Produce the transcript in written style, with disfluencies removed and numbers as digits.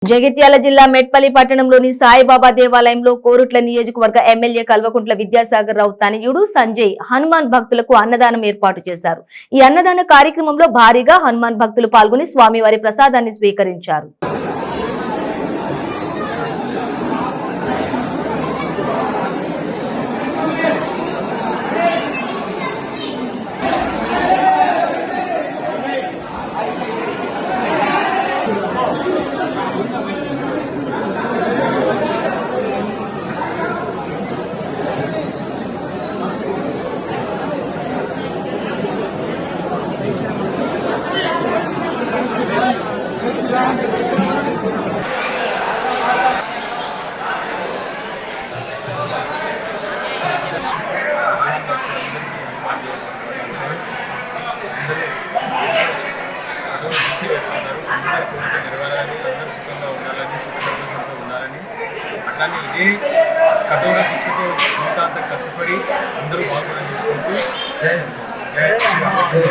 జగిత్యాల జిల్లా మెట్పల్లి పట్టణంలోని సాయిబాబా దేవాలయంలో కోరుట్ల నియోజకవర్గ ఎమ్మెల్యే కల్వకుంట్ల విద్యాసాగర్ రావు తనయుడు సంజయ్ హనుమాన్ భక్తులకు అన్నదానం ఏర్పాటు చేశారు. ఈ అన్నదాన కార్యక్రమంలో భారీగా హనుమాన్ భక్తులు పాల్గొని స్వామివారి ప్రసాదాన్ని స్వీకరించారు. అట్లానే ఇదే కఠోర దీక్షతో జీవితాంతం కష్టపడి అందరూ బాగుండాలని చెప్పుకుంటూ